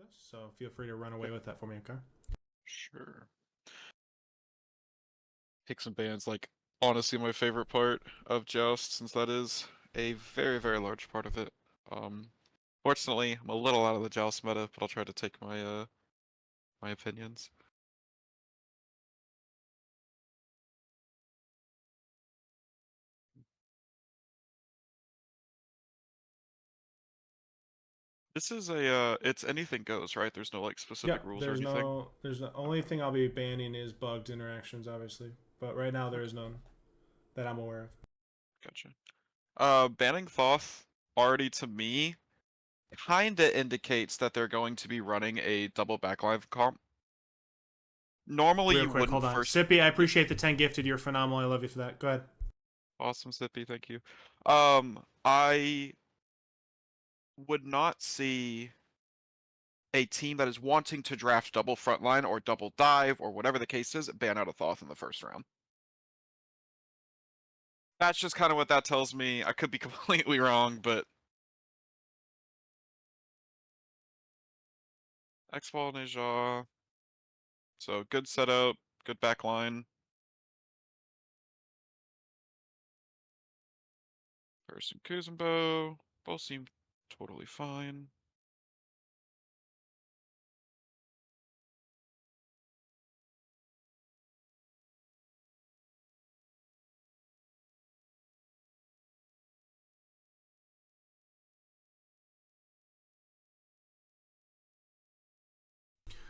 this, so feel free to run away with that for me, okay? Sure. Picks and bans, like, honestly my favorite part of Joust, since that is a very, very large part of it. Fortunately, I'm a little out of the Joust meta, but I'll try to take my opinions. This is it's anything goes, right? There's no, like, specific Yep, rules or anything? there's the only thing I'll be banning is bugged interactions, obviously. But right now there Okay, is none that I'm aware of. gotcha. Banning Thoth already to me kinda indicates that they're going to be running a double backline comp. Normally Real you quick, wouldn't hold on. first. Sippy, I Yep. appreciate the 10 gifted. You're phenomenal. I love you for that. Go ahead. Awesome, Sippy, thank you. I would not see a team that is wanting to draft double frontline or double dive or whatever the case is ban out a Thoth in the first round. That's just kind of what that tells me. I could be completely wrong, but X-Ball Neja. So good setup, good backline. First and Kuzenbo both seem totally fine.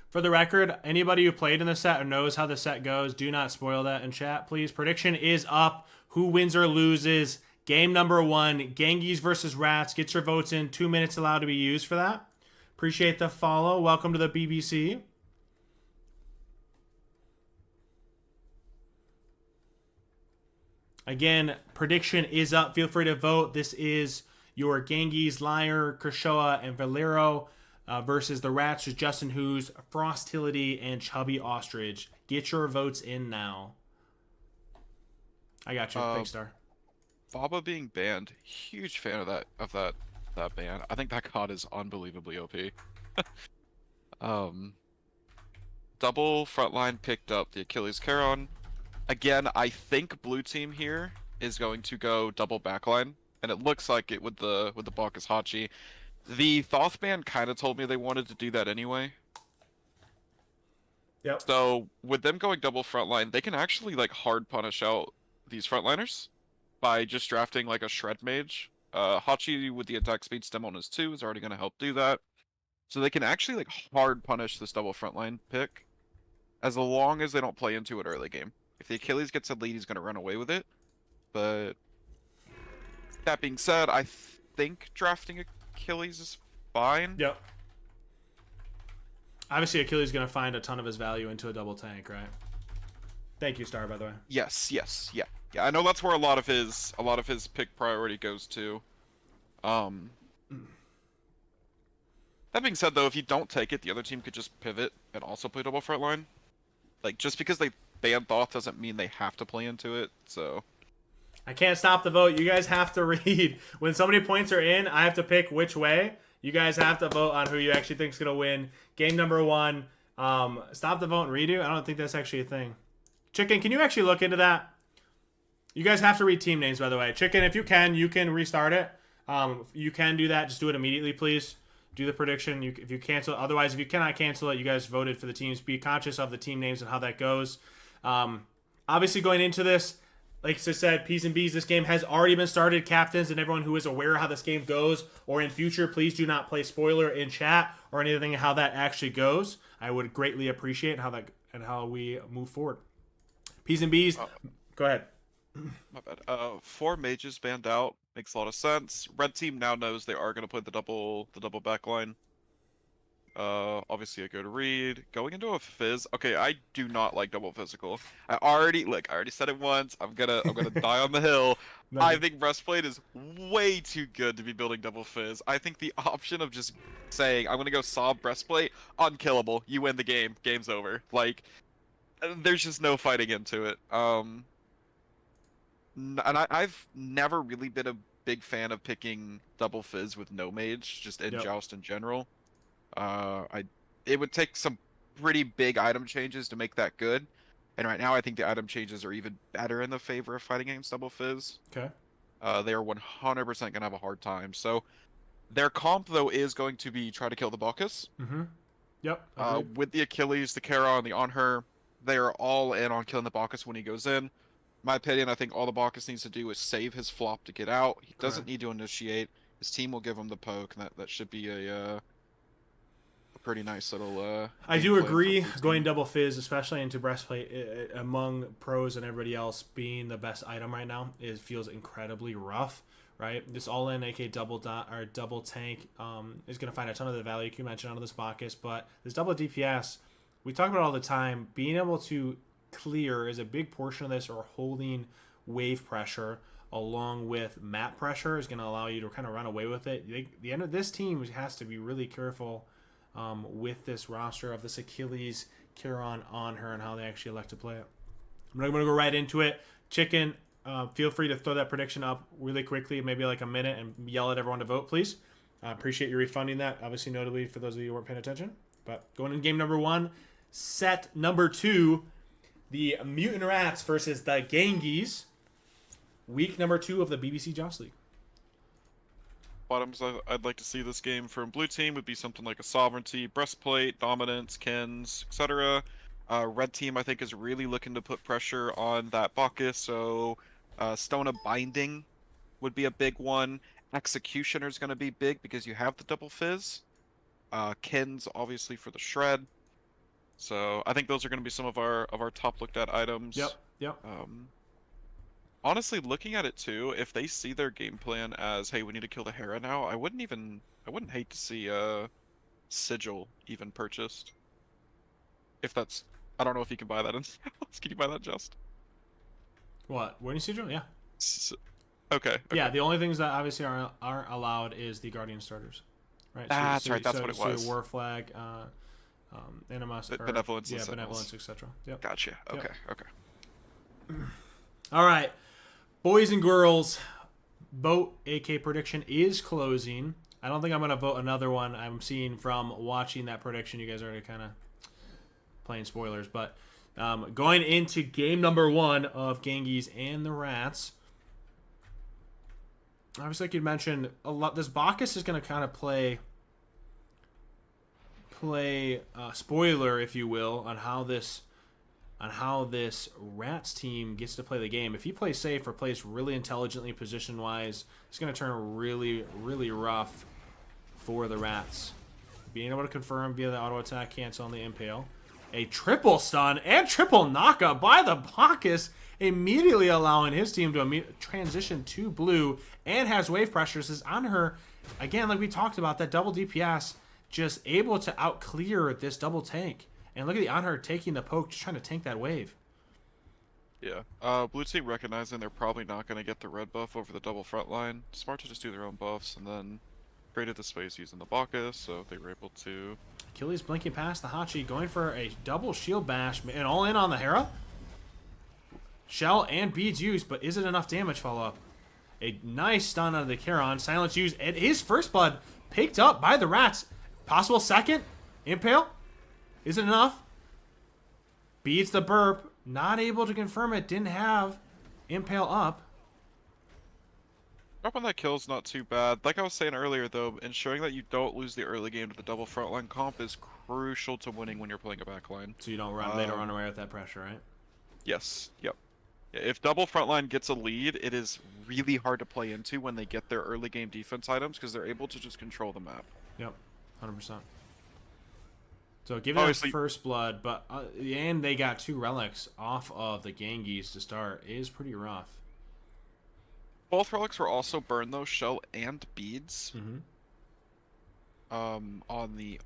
For the record, anybody who played in the set or knows how the set goes, do not spoil that in chat, please. Prediction is up. Who wins or loses? Game number 1, Gangies versus Rats. Get your votes in. 2 minutes allowed to be used for that. Appreciate the follow. Welcome to the BBC. Again, prediction is up. Feel free to vote. This is your Gangies, Liar, Kershaw, and Valero versus the Rats, with Justin Hughes, Frostility, and Chubby Ostrich. Get your votes in now. I got you. Uh, Thanks, Star. Baba being banned, huge fan of that ban. I think that god is unbelievably OP. Um, Double frontline picked up the Achilles Charon. Again, I think blue team here is going to go double backline, and it looks like it with the Bacchus Hachi. The Thoth ban kind of told me they wanted to do that anyway. Yep. So with them going double frontline, they can actually like hard punish out these frontliners by just drafting like a shred mage. Hachi with the attack speed stem on his 2 is already going to help do that. So they can actually like hard punish this double frontline pick as long as they don't play into it early game. If the Achilles gets a lead, he's going to run away with it. But that being said, I think drafting Achilles is fine. Yep. Obviously, Achilles is going to find a ton of his value into a double tank, right? Thank you, Star, by the way. Yes, yes, yeah. Yeah, I know that's where a lot of his pick priority goes to. Um That being said though, if you don't take it, the other team could just pivot and also play double frontline. Like just because they ban Thoth doesn't mean they have to play into it, so I can't stop the vote. You guys have to read. When so many points are in, I have to pick which way. You guys have to vote on who you actually think is going to win. Game number 1. Stop the vote and redo? I don't think that's actually a thing. Chicken, can you actually look into that? You guys have to read team names, by the way. Chicken, if you can restart it. You can do that. Just do it immediately, please. Do the prediction. If you cancel, otherwise, if you cannot cancel it, you guys voted for the teams. Be conscious of the team names and how that goes. Obviously, going into this, like I said, P's and B's, this game has already been started. Captains and everyone who is aware how this game goes, or in future, please do not play spoiler in chat or anything how that actually goes. I would greatly appreciate how we move forward. P's and B's, go ahead. my bad. 4 mages banned out makes a lot of sense. Red team now knows they are gonna play the double backline. Obviously a good read. Going into a fizz. Okay, I do not like double physical. I already said it once. I'm gonna die on the hill. I think breastplate is way too good to be building double fizz. I think the option of just saying I'm gonna go sob breastplate, unkillable. You win the game. Game's over. Like, there's just no fighting into it. And I've never really been a big fan of picking double fizz with no mage, just in Yep. Joust in general. It would take some pretty big item changes to make that good. And right now, I think the item changes are even better in the favor of fighting against double fizz. Okay. They are 100% gonna have a hard time. So their comp though is going to be try to kill the Bacchus. Mm-hmm. Yep. Agreed. With the Achilles, the Charon, the On Her, they are all in on killing the Bacchus when he goes in. My opinion, I think all the Bacchus needs to do is save his flop to get out. He doesn't Correct. need to initiate. His team will give him the poke, and that should be a pretty nice little I game do plan for agree. Blue Going team. double fizz, especially into breastplate, among pros and everybody else, being the best item right now, it feels incredibly rough. Right, this all-in AK double dot or double tank is going to find a ton of the value you mentioned out of this Bacchus, but this double DPS we talk about all the time. Being able to clear is a big portion of this, or holding wave pressure along with map pressure is going to allow you to kind of run away with it. The end of this team has to be really careful with this roster of this Achilles, Charon, On Her, and how they actually elect to play it. I'm going to go right into it. Chicken, feel free to throw that prediction up really quickly, maybe like a minute, and yell at everyone to vote, please. I appreciate you refunding that, obviously, notably for those of you who weren't paying attention. But going in game number 1, set number 2, the Mutant Rats versus the Gangies. Week number 2 of the BBC Joust League. Bottoms I'd like to see this game from Blue team would be something like a Sovereignty, Breastplate, Dominance, Kins, etc. Red team I think is really looking to put pressure on that Bacchus, so Stone of Binding would be a big one. Executioner is going to be big because you have the double fizz. Kins obviously for the shred. So I think those are going to be some of our top looked at items. Yep. Honestly, looking at it too, if they see their game plan as, hey, we need to kill the Hera now, I wouldn't hate to see Sigil even purchased. If that's, I don't know if you can buy that in sales. Can you buy that, Just? What? Winning Sigil? Yeah. Okay. Yeah, the only things that obviously aren't allowed is the Guardian starters. Right? That's right, that's what it was. So War Flag, Animus, Benevolence and yeah, Sentinels. Benevolence, etc. Yep. Gotcha. Okay. Yep. Okay. All right. Boys and girls, vote AK prediction is closing. I don't think I'm going to vote another one. I'm seeing from watching that prediction, you guys are already kind of playing spoilers. But going into game number 1 of Gangies and the Rats, obviously, like you mentioned, a lot. This Bacchus is going to kind of play spoiler, if you will, on how this Rats team gets to play the game. If he plays safe or plays really intelligently position-wise, it's going to turn really, really rough for the Rats. Being able to confirm via the auto attack, cancel on the impale. A triple stun and triple knockup by the Bacchus, immediately allowing his team to transition to blue and has wave pressures. Is on her, again, like we talked about, that double DPS, just able to out-clear this double tank. And look at the On Her taking the poke, just trying to tank that wave. Yeah. Blue team recognizing they're probably not going to get the red buff over the double front line. Smart to just do their own buffs, and then created the space using the Bacchus, so they were able to... Achilles blinking past the Hachi, going for a double shield bash, and all in on the Hera. Shell and beads used, but is it enough damage follow-up? A nice stun on the Charon. Silence used, and his first blood picked up by the Rats. Possible second? Impale? Is it enough? Beats the burp. Not able to confirm it. Didn't have Impale up. Dropping that kill's not too bad. Like I was saying earlier, though, ensuring that you don't lose the early game to the double frontline comp is crucial to winning when you're playing a backline. So you don't run. They don't run away with that pressure, right? Yes. Yep. Yeah, if double frontline gets a lead, it is really hard to play into when they get their early game defense items because they're able to just control the map. Yep, 100%. So give them Obviously, first blood, but and they got 2 relics off of the Gangies to start. It is pretty rough. both relics were also burned though, shell and beads. Mm-hmm.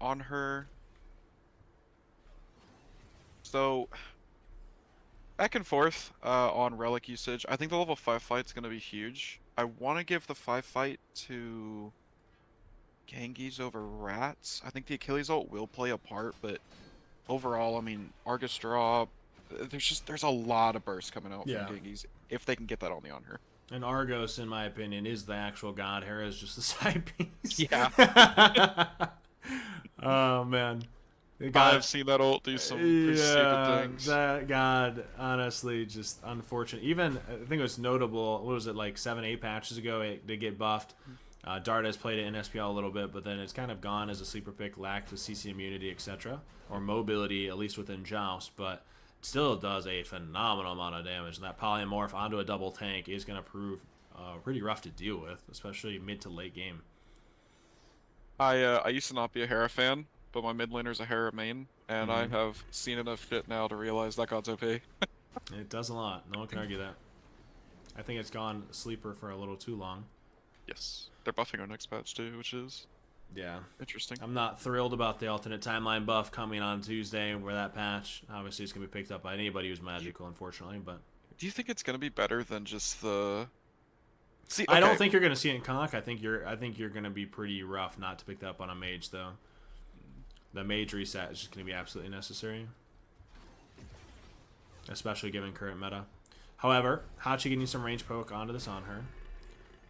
On her. So back and forth on relic usage. I think the level 5 fight's gonna be huge. I want to give the 5 fight to Gangies over Rats. I think the Achilles ult will play a part, but overall, I mean, Argus draw. There's a lot of bursts coming out from Gangies if they can get that on her. And Argos, in my opinion, is the actual god. Hera is just the side piece. Yeah. Oh man, it I have got seen that ult do some pretty stupid yeah. things. That God, honestly, just unfortunate. Even I think it was notable. What was it like 7, 8 patches ago? It did get buffed. Dart has played it in SPL a little bit, but then it's kind of gone as a sleeper pick, lacked with CC immunity, etc., or mobility, at least within Joust, but still does a phenomenal amount of damage. And that polymorph onto a double tank is going to prove pretty rough to deal with, especially mid to late game. I used to not be a Hera fan, but my mid laner's a Hera main, and I Mm-hmm. have seen enough shit now to realize that god's OP. It does a lot. No one can argue that. I think it's gone sleeper for a little too long. Yes, they're buffing our next patch too, which is Yeah. interesting. I'm not thrilled about the alternate timeline buff coming on Tuesday where that patch. Obviously, it's going to be picked up by anybody who's magical, unfortunately, but Do you think it's gonna be better than just the? See, I don't okay, think you're going to see it in Conk. I think you're going to be pretty rough not to pick that up on a mage, though. The mage reset is just going to be absolutely necessary, especially given current meta. However, Hachi getting some range poke onto this on her.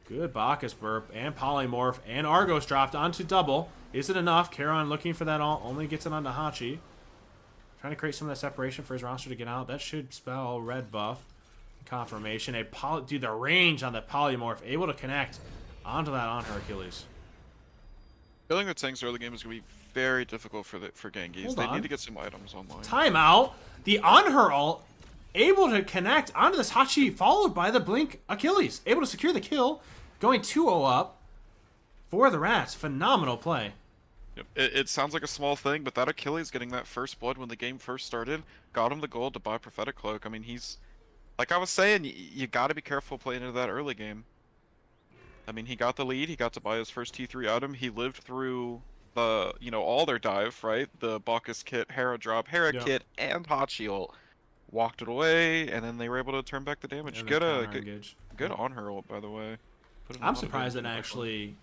Good Bacchus burp and polymorph and Argos dropped onto double. Is it enough? Charon looking for that ult, only gets it onto Hachi. Trying to create some of that separation for his roster to get out. That should spell red buff. Confirmation. Dude, the range on the polymorph able to connect onto that on her Achilles. killing the tanks early game is gonna be very difficult for Gangies. Hold They on. need to get some items online. Timeout. The on her ult able to connect onto this Hachi, followed by the blink Achilles. Able to secure the kill. Going 2-0 up for the Rats. Phenomenal play. Yep. It sounds like a small thing, but that Achilles getting that first blood when the game first started got him the gold to buy Prophetic Cloak. I mean, he's like I was saying, you got to be careful playing into that early game. I mean, he got the lead. He got to buy his first T3 item. He lived through the, all their dive, right? The Bacchus kit, Hera drop, Hera Yep. kit, and Hot Shield. Walked it away, and then they were able to turn back the damage. And then Good, counter engage. good on her ult, by the way. Put in a I'm lot of surprised damage that in the backline. actually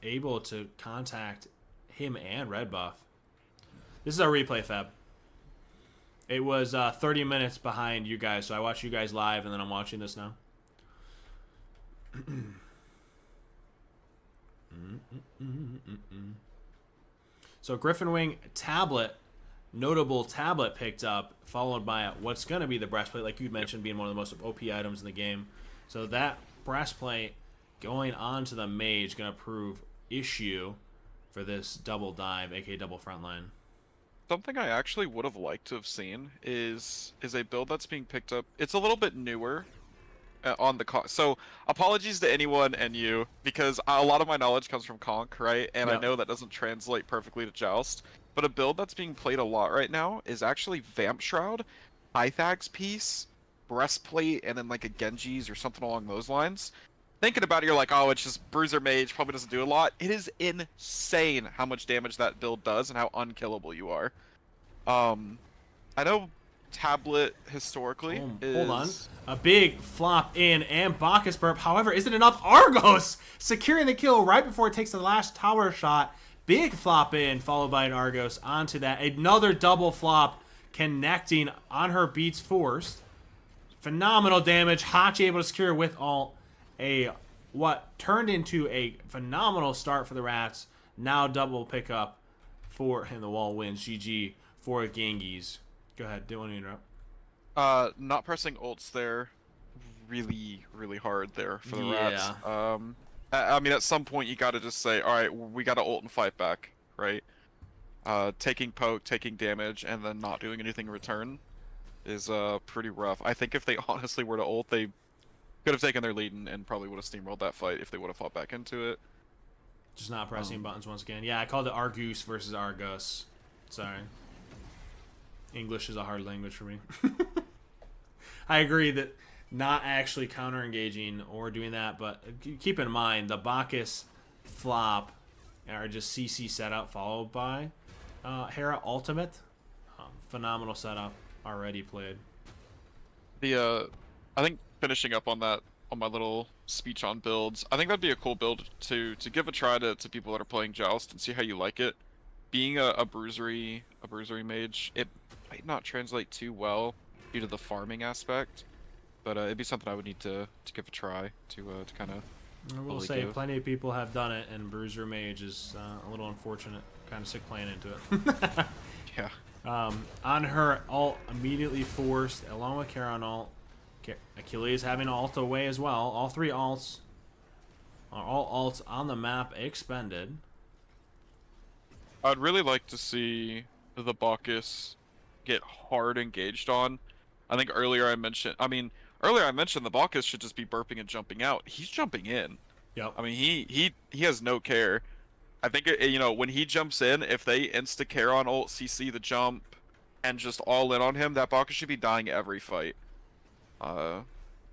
able to contact him and Red Buff. This is our replay, Fab. It was 30 minutes behind you guys, so I watched you guys live, and then I'm watching this now. So Griffin Wing tablet, notable tablet picked up, followed by what's going to be the breastplate, like you mentioned, being one of the most OP items in the game. So that breastplate going on to the mage going to prove issue for this double dive, aka double frontline. Something I actually would have liked to have seen is a build that's being picked up. It's a little bit newer on the so apologies to anyone and you, because a lot of my knowledge comes from Conk, right? And I Yep. know that doesn't translate perfectly to Joust. But a build that's being played a lot right now is actually Vamp Shroud, Pythax Piece, Breastplate, and then like a Genji's or something along those lines. Thinking about it, you're like, oh, it's just Bruiser Mage, probably doesn't do a lot. It is insane how much damage that build does and how unkillable you are. I know Tablet historically Hold on. is... A big flop in and Bacchus burp. However, isn't enough. Argos securing the kill right before it takes the last tower shot. Big flop in, followed by an Argos onto that. Another double flop connecting on her beats forced. Phenomenal damage. Hachi able to secure with ult. What turned into a phenomenal start for the Rats. Now double pickup for, and the wall wins. GG for Gangies. Go ahead. Didn't want to interrupt. Not pressing ults there really, really hard there for the Yeah. Rats. I mean, at some point you gotta just say, alright, we gotta ult and fight back, right? Taking poke, taking damage, and then not doing anything in return is pretty rough. I think if they honestly were to ult, they could have taken their lead and probably would have steamrolled that fight if they would have fought back into it. Just not pressing buttons once again. Yeah, I called it Argus versus Argus. Sorry. English is a hard language for me. I agree that not actually counter-engaging or doing that, but keep in mind the Bacchus flop are just CC setup followed by Hera Ultimate. Phenomenal setup already played. I think finishing up on that, on my little speech on builds, I think that'd be a cool build to give a try to people that are playing Joust and see how you like it. Being a bruisery mage, it might not translate too well due to the farming aspect, but it'd be something I would need to give a try to kind of. I will say plenty of people have done it, and Bruiser Mage is a little unfortunate. kind of sick playing into it. Yeah. On her ult immediately forced, along with Charon ult. Achilles having ult away as well. All three ults are all ults on the map expended. I'd really like to see the Bacchus get hard engaged on. I think earlier I mentioned, the Bacchus should just be burping and jumping out. He's jumping in. Yep. I mean, he has no care. I think you know, when he jumps in, if they insta Charon ult CC the jump and just all in on him, that Bacchus should be dying every fight.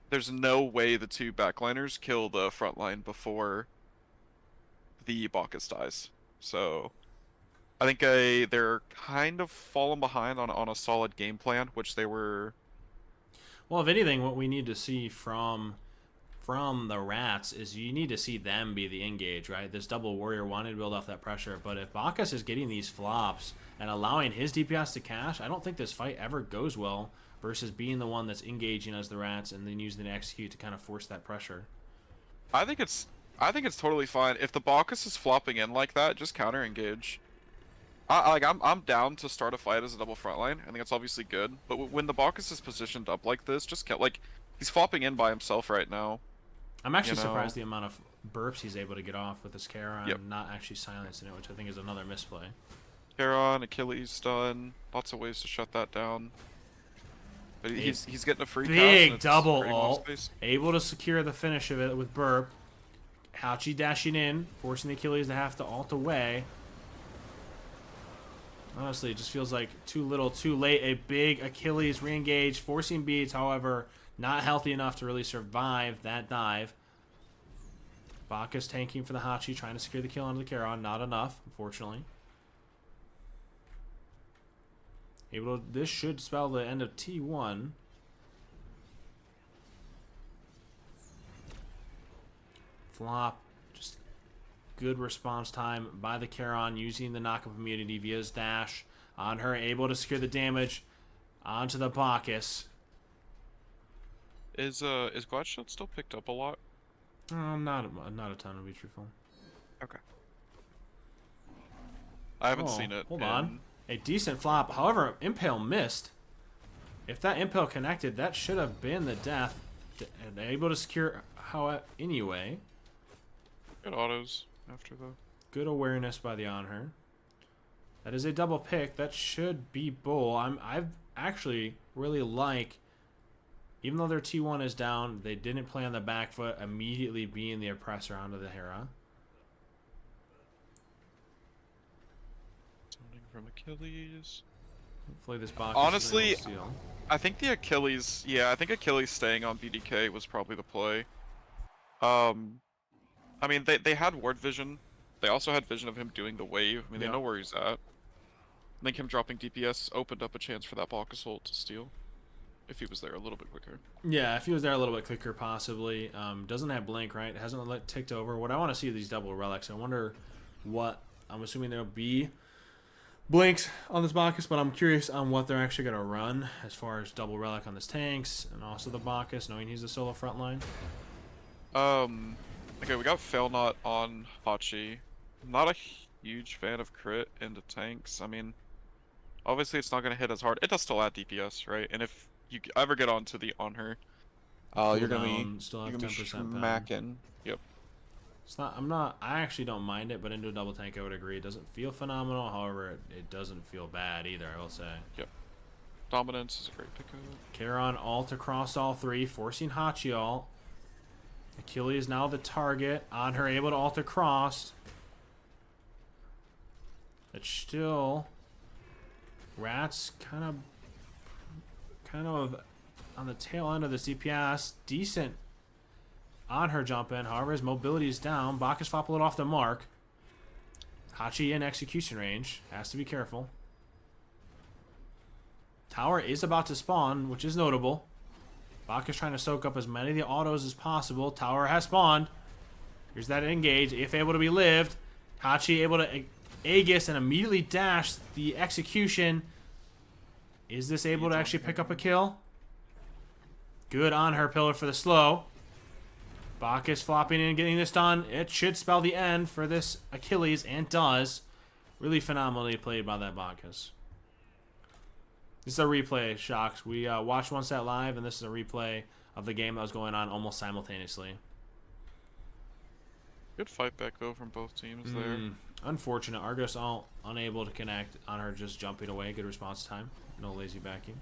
There's no way the two backliners kill the front line before the Bacchus dies. So I think they're kind of falling behind on a solid game plan, which they were. Well, if anything, what we need to see from the Rats is you need to see them be the engage, right? This double warrior wanted to build off that pressure, but if Bacchus is getting these flops and allowing his DPS to cash, I don't think this fight ever goes well versus being the one that's engaging as the Rats and then using the execute to kind of force that pressure. I think it's totally fine if the Bacchus is flopping in like that. Just counter engage. I'm down to start a fight as a double frontline. I think it's obviously good, but when the Bacchus is positioned up like this, just like he's flopping in by himself right now. I'm actually surprised the amount of burps he's able to get off with his Charon and not actually silencing it, which I think is another misplay. Charon, Achilles stun, lots of ways to shut that down. But he's getting a free big cast double ult, able to secure the finish of it with burp. Hachi dashing in, forcing the Achilles to have to ult away. Honestly, it just feels like too little, too late. A big Achilles re-engage, forcing beats, however, not healthy enough to really survive that dive. Bacchus tanking for the Hachi, trying to secure the kill onto the Charon. Not enough, unfortunately. This should spell the end of T1. Flop. Just good response time by the Charon, using the knockup immunity via his dash on her, able to secure the damage onto the Bacchus. Is Glad Shield still picked up a lot? Not a ton, to be truthful. Okay. I haven't seen it. Hold on. A decent flop. However, Impale missed. If that Impale connected, that should have been the death. And able to secure how anyway. Good autos after the. Good awareness by the on her. That is a double pick. That should be bull. I've actually really like, even though their T1 is down, they didn't play on the back foot, immediately being the oppressor onto the Hera. Something from Achilles. Hopefully this box. Honestly, I think the Achilles. Yeah, I think Achilles staying on BDK was probably the play. I mean, they had ward vision. They also had vision of him doing the wave. I mean, they know where he's at. I think him dropping DPS opened up a chance for that Bacchus ult to steal. If he was there a little bit quicker. Yeah, if he was there a little bit quicker, possibly. Doesn't have blink, right? Hasn't ticked over. What I want to see are these double relics. I wonder what. I'm assuming there'll be blinks on this Bacchus, but I'm curious on what they're actually going to run as far as double relic on this tanks and also the Bacchus, knowing he's a solo frontline. Okay, we got Failnaught on Hachi. Not a huge fan of crit into tanks. I mean, obviously it's not going to hit as hard. It does still add DPS, right? And if you ever get onto the on her, you're gonna be still have 10% smacking. Yep. It's not. I actually don't mind it, but into a double tank, I would agree. It doesn't feel phenomenal. However, it doesn't feel bad either. I will say. Yep. Dominance is a great pickup. Charon ult across all three, forcing Hachi ult. Achilles now the target. On her, able to ult across. It's still. Rats kind of on the tail end of this DPS. Decent on her jump in. However, his mobility is down. Bacchus flop a little off the mark. Hachi in execution range. Has to be careful. Tower is about to spawn, which is notable. Bacchus trying to soak up as many of the autos as possible. Tower has spawned. Here's that engage. If able to be lived. Hachi able to Aegis and immediately dash the execution. Is this able to actually pick up a kill? Good on her pillar for the slow. Bacchus flopping in and getting this done. It should spell the end for this Achilles, and does. Really phenomenally played by that Bacchus. This is a replay, Shocks. We watched one set live, and this is a replay of the game that was going on almost simultaneously. Good fight back though from both teams there. Unfortunate. Argos all unable to connect on her just jumping away. Good response time. No lazy backing.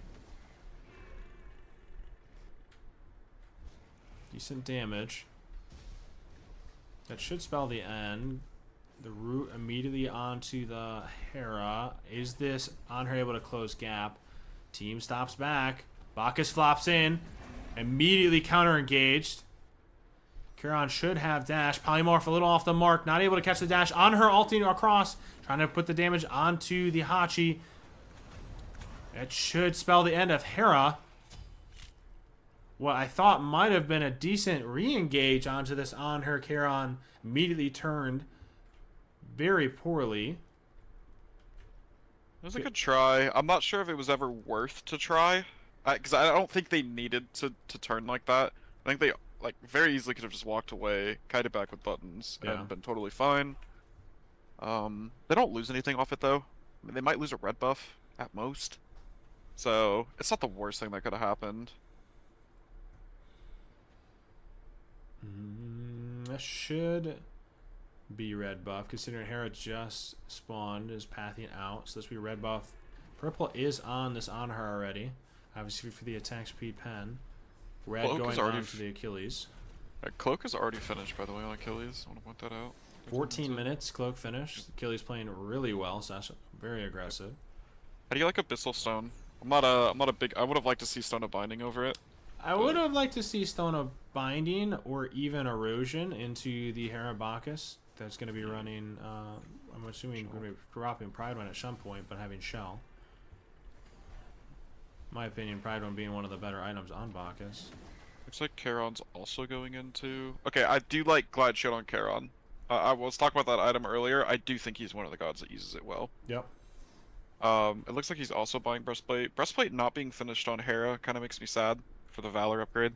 Decent damage. That should spell the end. The root immediately onto the Hera. Is this on her able to close gap? Team stops back. Bacchus flops in. Immediately counter engaged. Charon should have dash. Polymorph a little off the mark. Not able to catch the dash on her, ulting across. Trying to put the damage onto the Hachi. It should spell the end of Hera. What I thought might have been a decent re-engage onto this on her. Charon immediately turned very poorly. It was a good try. I'm not sure if it was ever worth to try. Because I don't think they needed to turn like that. I think they like very easily could have just walked away, kited back with buttons, and been totally fine. They don't lose anything off it though. I mean, they might lose a red buff at most. So it's not the worst thing that could have happened. That should be red buff, considering Hera just spawned, is pathing out. So this will be red buff. Purple is on this on her already. Obviously for the attack speed pen. Red Cloak going already on to the Achilles. Cloak is already finished, by the way, on Achilles. I want to point that out. 14 minutes, Cloak finished. Achilles playing really well, so that's very aggressive. How do you like Abyssal Stone? I'm not a big. I would have liked to see Stone of Binding over it. I would have liked to see Stone of Binding or even Erosion into the Hera Bacchus. That's going to be running. I'm assuming going to be dropping Pride One at some point, but having Shell. In my opinion, Pride One being one of the better items on Bacchus. Looks like Charon's also going into. Okay, I do like Glide Shield on Charon. I was talking about that item earlier. I do think he's one of the gods that uses it well. Yep. It looks like he's also buying Breastplate. Breastplate not being finished on Hera kind of makes me sad for the Valor upgrade.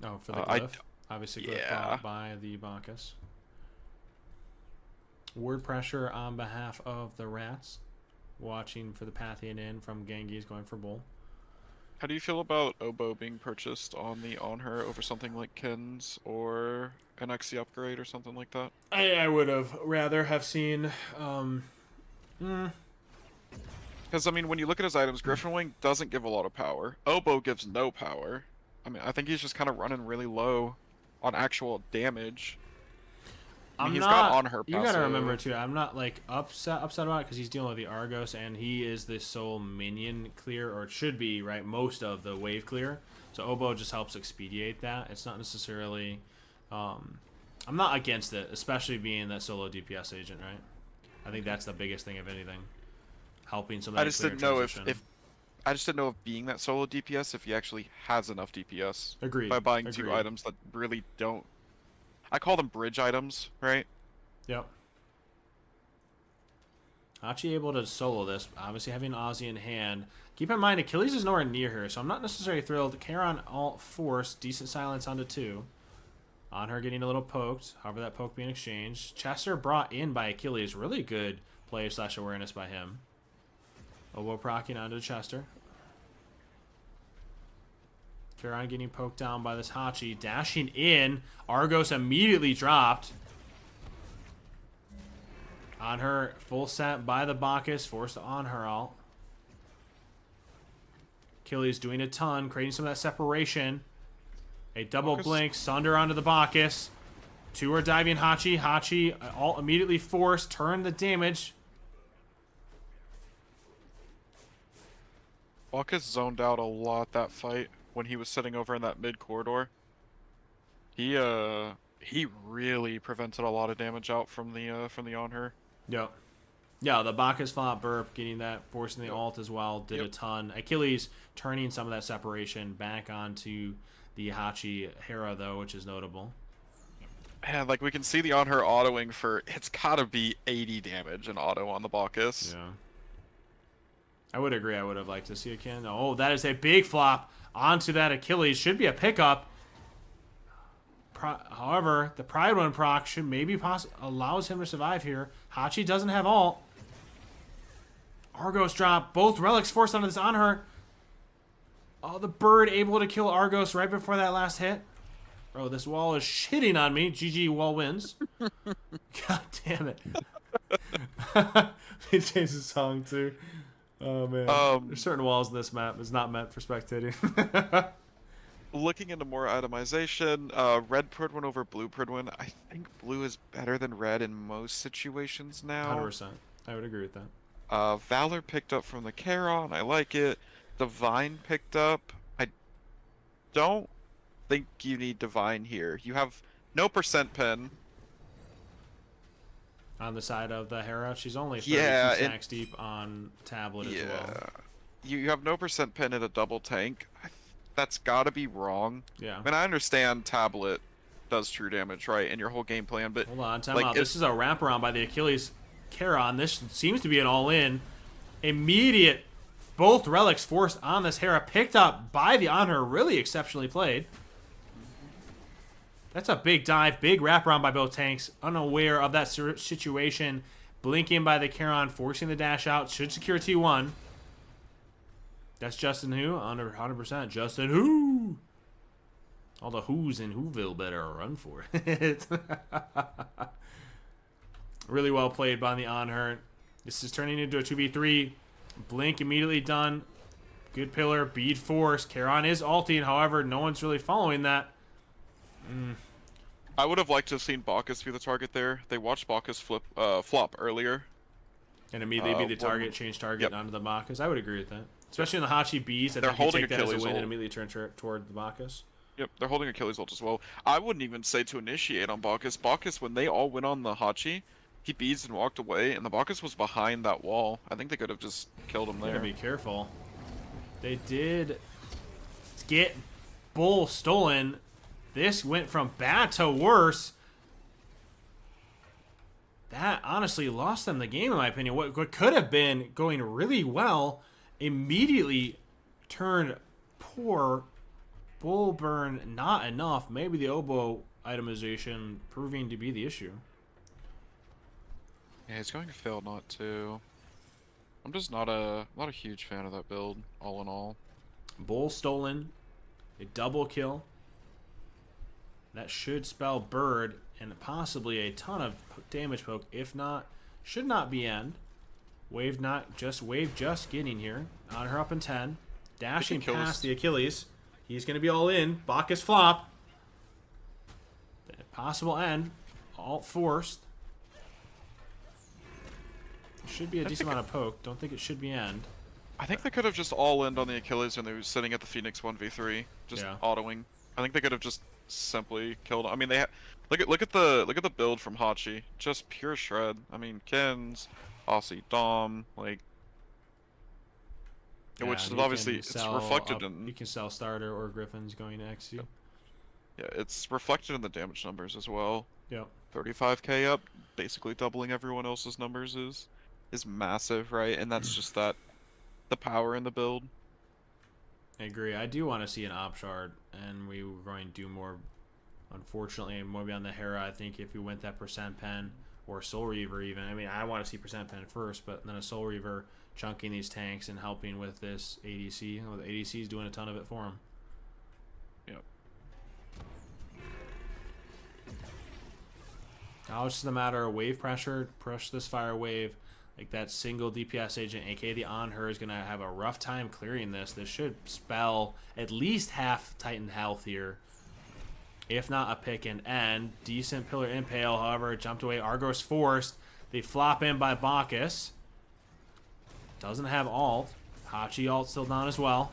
Oh, for the glyph? Obviously glyph bought by the Bacchus. Word pressure on behalf of the Rats. Watching for the Pathian in from Gangies going for Bull. How do you feel about Oboe being purchased on her over something like Ken's or an XC upgrade or something like that? I would have rather have seen... Because, I mean, when you look at his items, Griffin Wing doesn't give a lot of power. Oboe gives no power. I mean, I think he's just kind of running really low on actual damage. I mean, he's got on her passive. You gotta remember, too, I'm not, like, upset about it because he's dealing with the Argos, and he is the sole minion clear, or it should be, right, most of the wave clear. So Oboe just helps expedite that. It's not necessarily... I'm not against it, especially being that solo DPS agent, right? I think that's the biggest thing, if anything. Helping somebody. I just didn't know if I just didn't know if being that solo DPS if he actually has enough DPS. Agreed. By buying two items that really don't. I call them bridge items, right? Yep. Hachi able to solo this, obviously having Ozzy in hand. Keep in mind, Achilles is nowhere near her, so I'm not necessarily thrilled. Charon alt force, decent silence onto 2. On her getting a little poked, however that poke being exchanged. Chester brought in by Achilles, really good play / awareness by him. Oboe procking onto Chester. Charon getting poked down by this Hachi. Dashing in. Argos immediately dropped. On her, full set by the Bacchus. Forced on her alt. Achilles doing a ton. Creating some of that separation. A double blink. Sunder onto the Bacchus. 2 are diving Hachi. Hachi alt immediately forced. Turn the damage. Bacchus zoned out a lot that fight when he was sitting over in that mid corridor. He really prevented a lot of damage out from the on her. Yep. Yeah, the Bacchus flop burp, getting that, forcing the ult as well, did a ton. Achilles turning some of that separation back onto the Hachi Hera though, which is notable. Man, like we can see the on her autoing for it's gotta be 80 damage in auto on the Bacchus. Yeah. I would agree. I would have liked to see a can. Oh, that is a big flop onto that Achilles. Should be a pickup. However, the Pride One proc should maybe allows him to survive here. Hachi doesn't have ult. Argos drop. Both relics forced onto this on her. Oh, the bird able to kill Argos right before that last hit. Bro, this wall is shitting on me. GG, wall wins. God damn it. They changed the song too. Oh man. There's certain walls in this map is not meant for spectating. Looking into more itemization, red Pridwin over blue Pridwin. I think blue is better than red in most situations now. 100%. I would agree with that. Valor picked up from the Charon. I like it. Divine picked up. I don't think you need Divine here. You have no percent pen. On the side of the Hera, she's only 32 Yeah, stacks deep on tablet as well. You have no percent pen in a double tank. That's gotta be wrong. Yeah. I mean, I understand tablet does true damage, right, in your whole game plan, but hold on, time out. This is a wraparound by the Achilles Charon. This seems to be an all-in. Immediate, both relics forced on this Hera, picked up by the Honor, really exceptionally played. That's a big dive, big wraparound by both tanks, unaware of that situation. Blinking by the Charon, forcing the dash out, should secure T1. That's Justin Who, 100%. Justin Who! All the who's in Whoville better run for it. Really well played by the Onhurt. This is turning into a 2v3. Blink immediately done. Good pillar, bead force. Charon is ulting, however, no one's really following that. I would have liked to have seen Bacchus be the target there. They watched Bacchus flop earlier. And immediately be the target, change target onto the Bacchus. I would agree with that. Especially in the Hachi Bees, I think you take that as a win and immediately turn toward the Bacchus. Yep, they're holding Achilles ult as well. I wouldn't even say to initiate on Bacchus. Bacchus, when they all went on the Hachi, he beads and walked away, and the Bacchus was behind that wall. I think they could have just killed him there. Gotta be careful. They did get Bull stolen. This went from bad to worse. That honestly lost them the game, in my opinion. What could have been going really well immediately turned poor. Bull burn, not enough. Maybe the oboe itemization proving to be the issue. Yeah, he's going to fail not to. I'm just not a huge fan of that build, all in all. Bull stolen, a double kill. That should spell bird and possibly a ton of damage poke. If not, should not be end. Wave just getting here. On her up in 10. Dashing past the Achilles. He's going to be all in. Bacchus flop. Possible end. Alt forced. Should be a decent amount of poke. Don't think it should be end. I think they could have just all end on the Achilles when they were sitting at the Phoenix 1v3, just autoing. I think they could have just simply killed. I mean, they look at the build from Hachi, just pure shred. I mean, Kens, Aussie, Dom, like, which is obviously it's reflected in. You can sell starter or Griffins going to XU. Yeah, it's reflected in the damage numbers as well. Yep. 35k up, basically doubling everyone else's numbers is massive, right? And that's just the power in the build. I agree. I do want to see an op shard, and we were going to do more. Unfortunately, maybe on the Hera, I think if we went that percent pen or Soul Reaver even. I mean, I want to see percent pen first, but then a Soul Reaver chunking these tanks and helping with this ADC. Well, the ADC is doing a ton of it for him. Yep. Now it's just a matter of wave pressure. Push this fire wave. Like that single DPS agent, aka the on her, is going to have a rough time clearing this. This should spell at least half Titan health here. If not a pick and end. Decent pillar impale, however, jumped away. Argos forced. They flop in by Bacchus. Doesn't have ult. Hachi ult still down as well.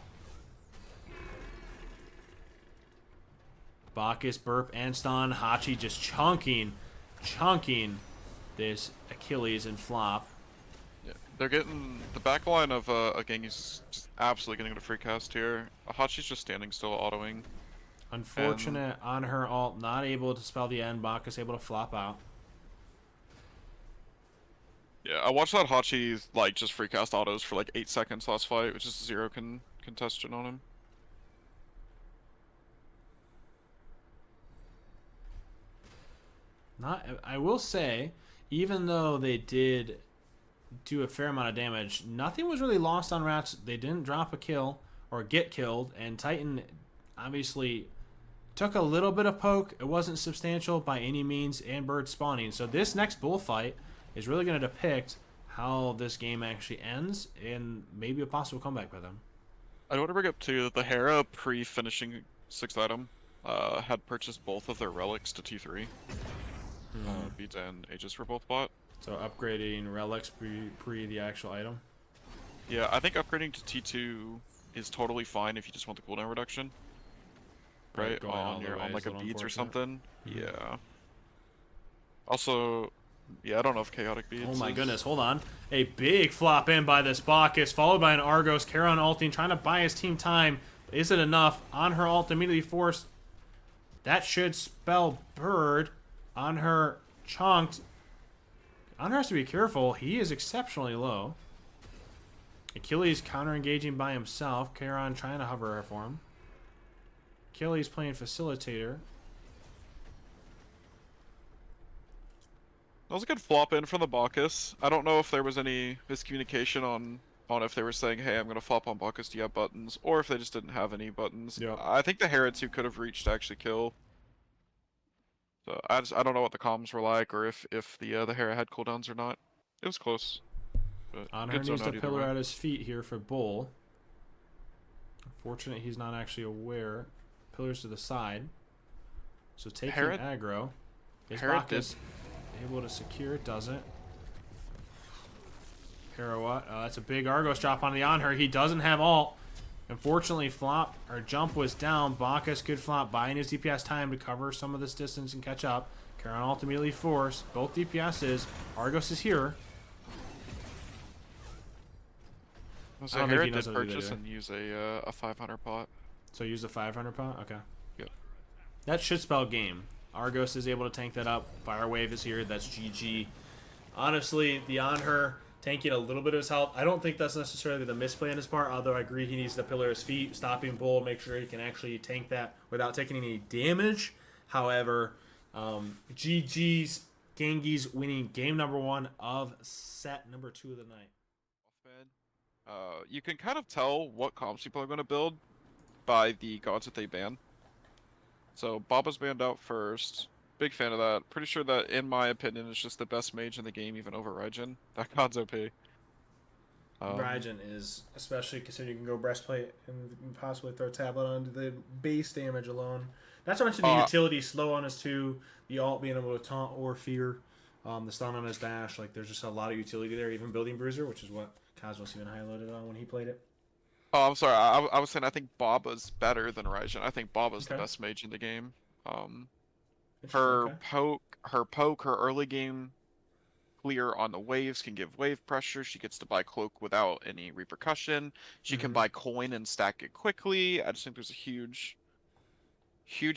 Bacchus, burp, and stun. Hachi just chunking this Achilles and flop. Yeah, they're getting the back line of Gangies just absolutely getting a free cast here. Hachi's just standing still, autoing. Unfortunate on her ult, not able to spell the end. Bacchus able to flop out. Yeah, I watched that Hachi like just free cast autos for like 8 seconds last fight, which is 0 contestion on him. I will say, even though they did do a fair amount of damage. Nothing was really lost on Rats. They didn't drop a kill or get killed, and Titan obviously took a little bit of poke. It wasn't substantial by any means, and bird spawning. So this next bullfight is really going to depict how this game actually ends, and maybe a possible comeback by them. I want to bring up too that the Hera pre-finishing 6th item had purchased both of their relics to T3. Beats and Aegis were both bought. So upgrading relics pre the actual item. Yeah, I think upgrading to T2 is totally fine if you just want the cooldown reduction. Right, going all the way on is like a a little beats or unfortunate. something. Yeah. Also, yeah, I don't know if chaotic beats. Oh my is... goodness, hold on. A big flop in by this Bacchus, followed by an Argos. Charon ulting, trying to buy his team time. Is it enough? On her ult, immediately forced. That should spell bird. On her chunked. On her has to be careful. He is exceptionally low. Achilles counter-engaging by himself. Charon trying to hover her for him. Achilles playing facilitator. That was a good flop in from the Bacchus. I don't know if there was any miscommunication on if they were saying, hey, I'm going to flop on Bacchus, do you have buttons? Or if they just didn't have any buttons. Yep. I think the Hera 2 could have reached to actually kill. So I don't know what the comms were like, or if the Hera had cooldowns or not. It was close. But On her good zone needs to out either pillar way. at his feet here for Bull. Unfortunate he's not actually aware. Pillars to the side. So taking Hera- aggro. Is Hera Bacchus able to secure it? Doesn't. Hera what? That's a big Argos drop on the on her. He doesn't have ult. Unfortunately, flop or jump was down. Bacchus good flop, buying his DPS time to cover some of this distance and catch up. Charon ultimately forced. Both DPSs. Argos is here. So I don't think Hera he knows did how to do that purchase either. and use a 500 pot. So use the 500 pot? Okay. Yep. That should spell game. Argos is able to tank that up. Fire Wave is here. That's GG. Honestly, the on her tanking a little bit of his health. I don't think that's necessarily the misplay on his part, although I agree he needs to pillar his feet, stopping Bull, make sure he can actually tank that without taking any damage. However, GG's Gangies winning game number 1 of set number 2 of the night. You can kind of tell what comps people are going to build by the gods that they ban. So Baba's banned out first. Big fan of that. Pretty sure that, in my opinion, is just the best mage in the game, even over Raijin. That god's OP. Raijin is, especially considering you can go breastplate and possibly throw tablet onto the base damage alone. Not to mention the utility slow on his 2, the ult being able to taunt or fear, the stun on his dash. Like, there's just a lot of utility there, even building Bruiser, which is what Cosmos even highlighted on when he played it. Oh, I'm sorry. I was saying I think Baba's better than Raijin. I think Baba's the best mage in the game. Her poke, her early game clear on the waves can give wave pressure. She gets to buy cloak without any repercussion. She can buy coin and stack it quickly. I just think there's a huge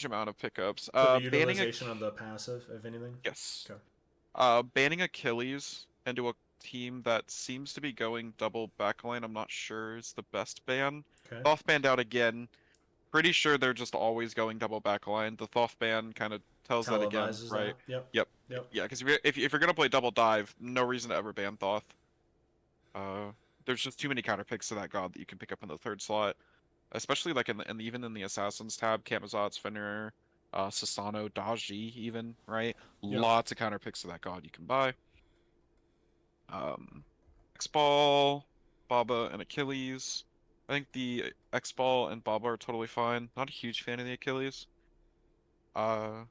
amount of pickups. For the utilization of the passive, if anything? Yes. Okay. Banning Achilles into a team that seems to be going double backline, I'm not sure is the best ban. Okay. Thoth banned out again. Pretty sure they're just always going double backline. The Thoth ban kind of tells that again, right? That. Yep. Yeah, because if you're gonna play double dive, no reason to ever ban Thoth. There's just too many counter picks to that god that you can pick up in the 3rd slot, especially like even in the assassins tab, Camazotz, Fenrir, Sasano, Daji, even, right? Yep. Lots of counter picks to that god you can buy. X-Ball, Baba, and Achilles. I think the X-Ball and Baba are totally fine. Not a huge fan of the Achilles. I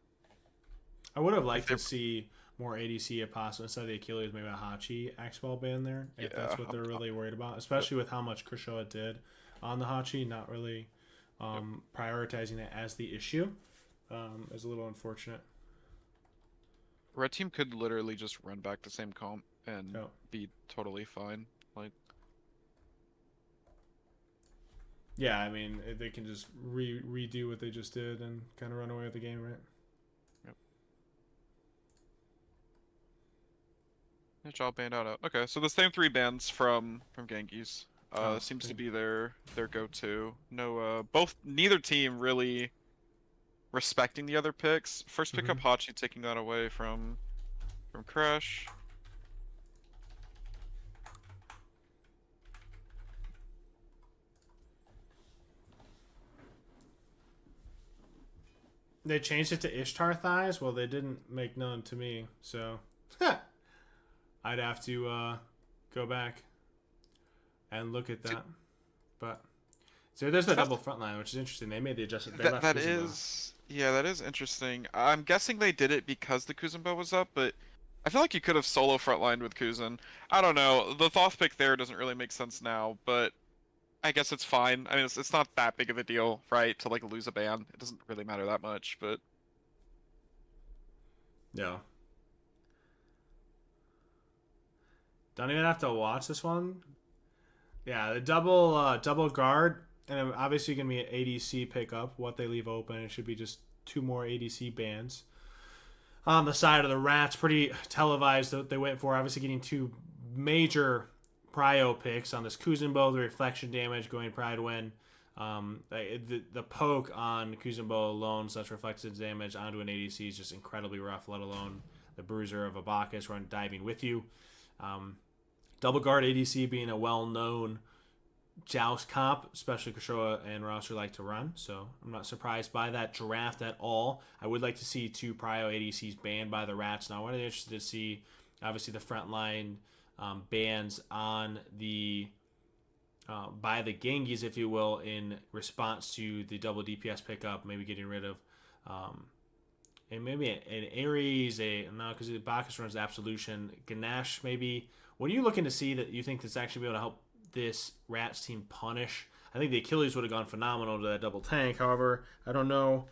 would have liked to see more ADC if possible. Instead of the Achilles, maybe a Hachi X-Ball band there. If that's what they're really worried about. Especially with how much Kershaw did on the Hachi. Not really prioritizing it as the issue. Is a little unfortunate. Red team could literally just run back the same comp and be totally fine. Like, yeah, I mean, they can just redo what they just did and kind of run away with the game, right? Yep. Good job, banned out. Okay, so the same 3 bans from Gangies. Seems to be their go-to. No, neither team really respecting the other picks. First pick up Hachi, taking that away from Crash. They changed it to Ishtar thighs. Well, they didn't make known to me, so I'd have to go back and look at that. But so there's the double front line, which is interesting. They made the adjustment. They left That Kuzenbo. is, yeah, that is interesting. I'm guessing they did it because the Kuzenbo was up, but I feel like you could have solo frontlined with Kuzen. I don't know. The Thoth pick there doesn't really make sense now, but I guess it's fine. I mean, it's not that big of a deal, right? To like lose a ban, it doesn't really matter that much. But Yeah. Don't even have to watch this one. Yeah, the double guard, and obviously going to be an ADC pickup. What they leave open, it should be just 2 more ADC bans. On the side of the Rats, pretty televised that they went for. Obviously getting 2 major prio picks on this Kuzenbo, the reflection damage going Pride win. The poke on Kuzenbo alone, such reflected damage onto an ADC is just incredibly rough, let alone the bruiser of a Bacchus run diving with you. Double guard ADC being a well-known Joust comp, especially Kushoa and Rosser like to run, so I'm not surprised by that draft at all. I would like to see 2 prio ADCs banned by the Rats. Now, I'm really interested to see, obviously, the frontline bans on the by the Gangies, if you will, in response to the double DPS pickup, maybe getting rid of and maybe an Ares, no, because the Bacchus runs Absolution. Ganesh, maybe. What are you looking to see that you think that's actually be able to help this Rats team punish? I think the Achilles would have gone phenomenal to that double tank. However, I don't know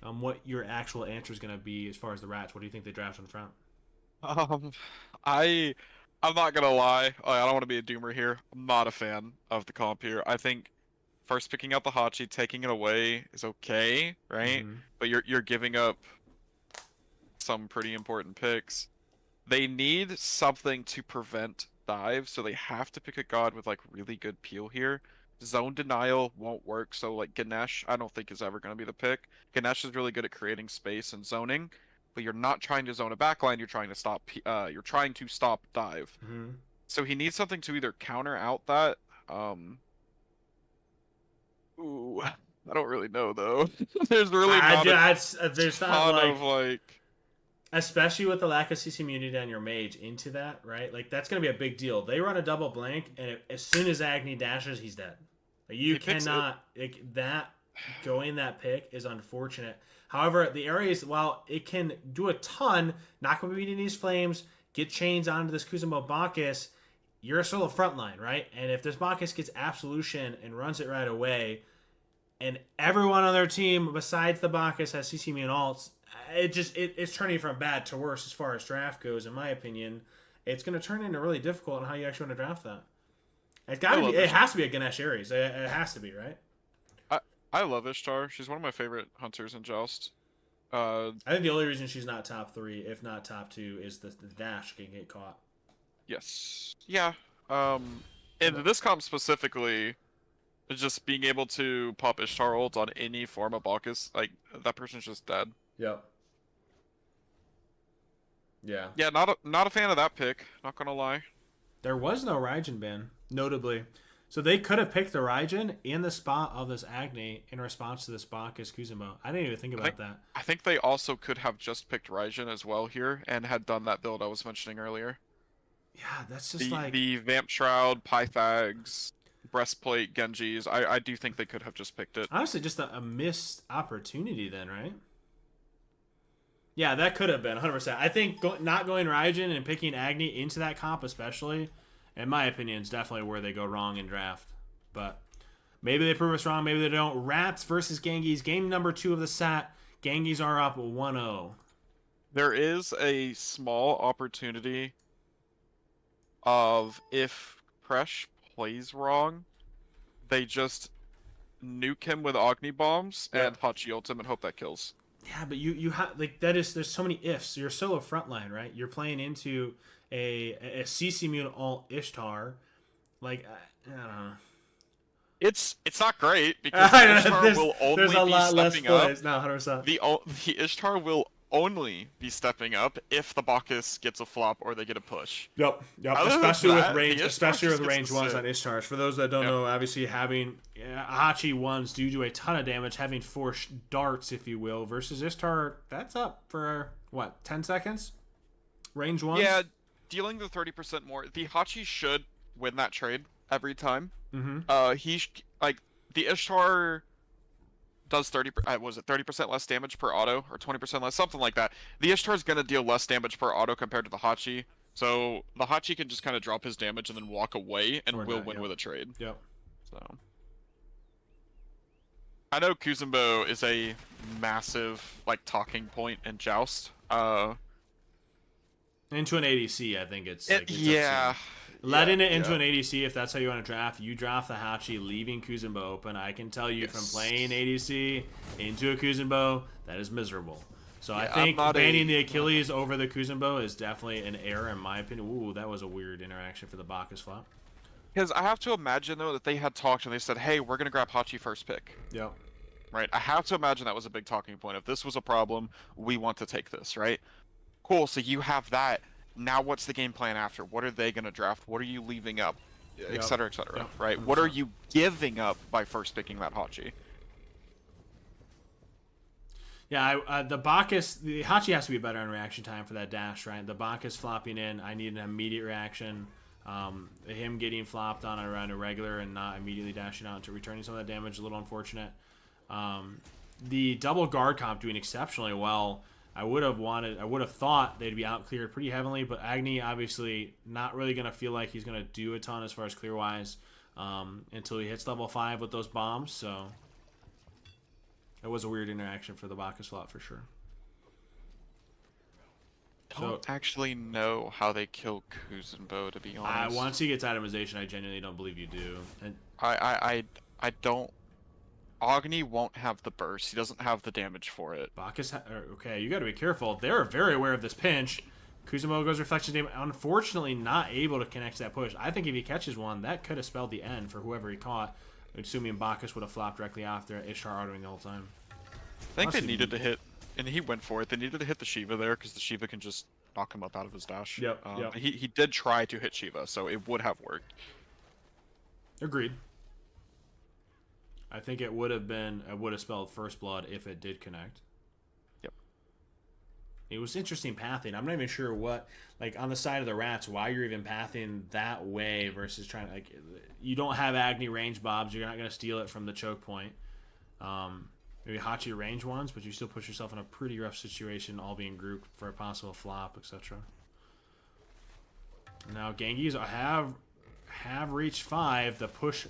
what your actual answer is going to be as far as the Rats. What do you think they draft on the front? um, I I'm not gonna lie. I don't want to be a doomer here. I'm not a fan of the comp here. I think first picking out the Hachi, taking it away is okay, right? Mm-hmm. But you're giving up some pretty important picks. They need something to prevent dive, so they have to pick a god with like really good peel here. Zone denial won't work, so like Ganesh, I don't think is ever going to be the pick. Ganesh is really good at creating space and zoning, but you're not trying to zone a backline. You're trying to stop. You're trying to stop dive. Mm-hmm. So he needs something to either counter out that. Ooh, I don't really know though. There's really not There's not ton like, of like. especially with the lack of CC immunity on your mage into that, right? Like that's going to be a big deal. They run a double blank, and as soon as Agni dashes, he's dead. Like, you cannot that going that pick is unfortunate. However, the Ares, while it can do a ton, not going to be beating these flames, get chains onto this Kuzenbo Bacchus, you're still a front line, right? And if this Bacchus gets Absolution and runs it right away, and everyone on their team besides the Bacchus has CC immune alts, it's turning from bad to worse as far as draft goes, in my opinion. It's going to turn into really difficult on how you actually want to draft that. It has to be a Ganesh Ares. It has to be, right? I love Ishtar. She's one of my favorite hunters in Joust. I think the only reason she's not top 3, if not top 2, is the dash can get caught. Yes. Yeah. And this comp specifically, just being able to pop Ishtar ult on any form of Bacchus, like that person's just dead. Yep. Yeah. Yeah, not a fan of that pick. Not gonna lie. There was no Raijin ban, notably. So they could have picked the Raijin in the spot of this Agni in response to this Bacchus Kuzenbo. I didn't even think about that. I think they also could have just picked Raijin as well here and had done that build I was mentioning earlier. Yeah, that's just like The Vamp Shroud, Pythags, Breastplate, Genjis. I do think they could have just picked it. honestly just a missed opportunity then, right? Yeah, that could have been 100%. I think not going Raijin and picking Agni into that comp especially, in my opinion, is definitely where they go wrong in draft. But maybe they prove us wrong, maybe they don't. Rats versus Gangies, game number 2 of the set. Gangies are up 1-0. There is a small opportunity of if Presh plays wrong, they just nuke him with Agni bombs and Hachi ult him and hope that kills. Yeah, but you have like that is there's so many ifs. You're solo frontline, right? You're playing into a CC immune alt Ishtar. Like I don't know. It's not great because the Ishtar will only there's a be lot less stepping up. plays. No, 100%. The Ishtar will only be stepping up if the Bacchus gets a flop or they get a push. Yep. Other than Especially with that, range, the Ishtar especially just with gets range to ones sit. on Ishtars. For those that don't Yep. know, obviously having Hachi ones do a ton of damage. Having 4 darts, if you will, versus Ishtar, that's up for what 10 seconds. Range ones. Yeah, dealing the 30% more. The Hachi should win that trade every time. Mm-hmm. Like the Ishtar does 30% less damage per auto or 20% less, something like that. The Ishtar's gonna deal less damage per auto compared to the Hachi. So the Hachi can just kind of drop his damage and then walk away and Or will not, win yep. with a trade. Yep. So I know Kuzenbo is a massive like talking point in Joust. Into an ADC, I think it's like it's Yeah. obscene. Letting it into yeah. an ADC, if that's how you want to draft, you draft the Hachi, leaving Kuzenbo open. I can tell you from Yes. playing ADC into a Kuzenbo, that is miserable. So I Yeah, think I'm not banning the a- Achilles over the Kuzenbo is definitely an error in my opinion. Ooh, that was a weird interaction for the Bacchus flop. Because I have to imagine though that they had talked and they said, "Hey, we're gonna grab Hachi first pick." Yep. Right? I have to imagine that was a big talking point. If this was a problem, we want to take this, right? Cool. So you have that. Now, what's the game plan after? What are they gonna draft? What are you leaving up, Yep. et cetera, Yep. right? What are 100%. you giving up by first picking that Hachi? Yeah, the Bacchus, the Hachi has to be better in reaction time for that dash, right? The Bacchus flopping in, I need an immediate reaction. Him getting flopped on around a regular and not immediately dashing out to returning some of that damage, a little unfortunate. The double guard comp doing exceptionally well. I would have thought they'd be out cleared pretty heavily, but Agni obviously not really going to feel like he's going to do a ton as far as clear wise until he hits level 5 with those bombs, so it was a weird interaction for the Bacchus slot for sure. Don't actually know how they kill Kuzenbo, to be honest. Once he gets itemization, I genuinely don't believe you do. And I don't. Agni won't have the burst. He doesn't have the damage for it. Bacchus, okay, you got to be careful. They're very aware of this pinch. Kuzenbo goes reflection damage. Unfortunately, not able to connect to that push. I think if he catches one, that could have spelled the end for whoever he caught. Assuming Bacchus would have flopped directly after Ishtar autoing the whole time. I think they needed to hit, and he went for it. They needed to hit the Shiva there because the Shiva can just knock him up out of his dash. Yep, yep. He did try to hit Shiva, so it would have worked. Agreed. I think it would have spelled first blood if it did connect. Yep. It was interesting pathing. I'm not even sure what, like on the side of the rats, why you're even pathing that way versus trying to, like, you don't have Agni range bobs. You're not going to steal it from the choke point. Maybe Hachi range ones, but you still put yourself in a pretty rough situation, all being grouped for a possible flop, etc. Now Gangies have reached 5. The push